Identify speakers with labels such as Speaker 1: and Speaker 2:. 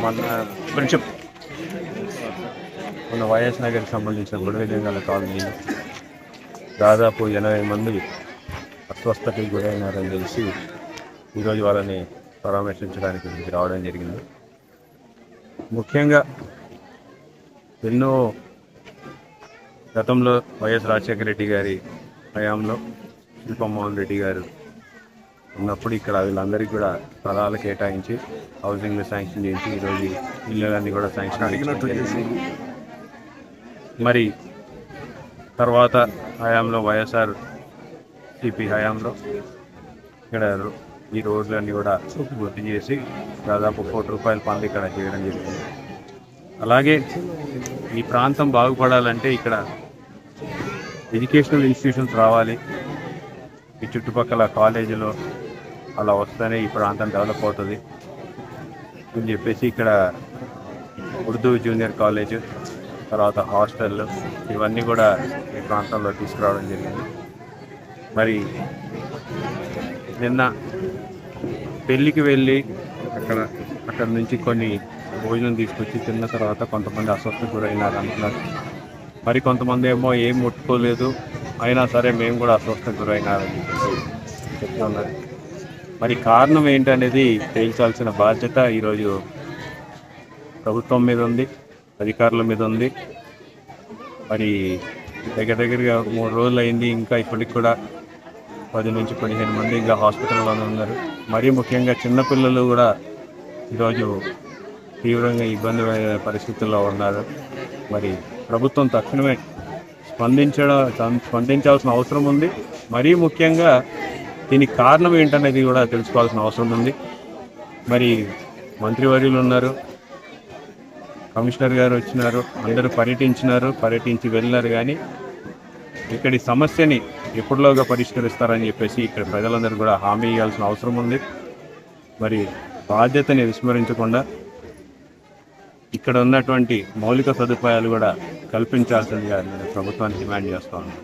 Speaker 1: మన కొంచెం మన వైఎస్ నగర్కి సంబంధించిన గుడివిజంగాల కాలనీలో దాదాపు 80 మంది అస్వస్థతకి గురైనారని తెలిసి ఈరోజు వాళ్ళని పరామర్శించడానికి రావడం జరిగింది. ముఖ్యంగా ఎన్నో గతంలో వైఎస్ రాజశేఖర రెడ్డి గారి హయాంలో శిల్పమోహన్ రెడ్డి గారు ఉన్నప్పుడు ఇక్కడ వీళ్ళందరికీ కూడా స్థలాలు కేటాయించి హౌసింగ్ శాంక్షన్ చేసి ఈరోజు ఇళ్ళన్నీ కూడా శాంక్షన్ చేసి మరి తర్వాత హయాంలో వైఎస్ఆర్ సిపి హయాంలో ఇక్కడ ఈ రోడ్లన్నీ కూడా పూర్తి చేసి దాదాపు ₹1 పనులు ఇక్కడ చేయడం జరిగింది. అలాగే ఈ ప్రాంతం బాగుపడాలంటే ఇక్కడ ఎడ్యుకేషనల్ ఇన్స్టిట్యూషన్స్ రావాలి. ఈ చుట్టుపక్కల కాలేజీలో అలా వస్తేనే ఈ ప్రాంతం డెవలప్ అవుతుంది అని చెప్పేసి ఇక్కడ ఉర్దూ జూనియర్ కాలేజ్, తర్వాత హాస్టల్ ఇవన్నీ కూడా ఈ ప్రాంతంలో తీసుకురావడం జరిగింది. మరి నిన్న పెళ్ళికి వెళ్ళి అక్కడ నుంచి కొన్ని భోజనం తీసుకొచ్చి తిన్న తర్వాత కొంతమంది అస్వస్థకు గురైనారు అంటున్నారు. మరి కొంతమంది ఏమో ఏం ముట్టుకోలేదు అయినా సరే మేము కూడా అస్వస్థకు గురైనారని చెప్తున్నారు. మరి కారణం ఏంటనేది తేల్చాల్సిన బాధ్యత ఈరోజు ప్రభుత్వం మీద ఉంది, అధికారుల మీద ఉంది. మరి దగ్గరగా 3 రోజులు అయింది, ఇంకా ఇప్పటికి కూడా 10 నుంచి 15 మంది ఇంకా హాస్పిటల్లోనే ఉన్నారు. మరీ ముఖ్యంగా చిన్నపిల్లలు కూడా ఈరోజు తీవ్రంగా ఇబ్బంది పరిస్థితుల్లో ఉన్నారు. మరి ప్రభుత్వం తక్షణమే స్పందించాల్సిన అవసరం ఉంది. మరీ ముఖ్యంగా దీనికి కారణం ఏంటనేది కూడా తెలుసుకోవాల్సిన అవసరం ఉంది. మరి మంత్రివర్యులు ఉన్నారు, కమిషనర్ గారు వచ్చినారు, అందరూ పర్యటించి వెళ్ళినారు. కానీ ఇక్కడి సమస్యని ఎప్పటిలోగా పరిష్కరిస్తారని చెప్పేసి ఇక్కడ ప్రజలందరూ కూడా హామీ ఇవ్వాల్సిన అవసరం ఉంది. మరి బాధ్యతని విస్మరించకుండా ఇక్కడ ఉన్నటువంటి మౌలిక సదుపాయాలు కూడా కల్పించాల్సిందిగా నేను ప్రభుత్వాన్ని డిమాండ్ చేస్తా ఉన్నాను.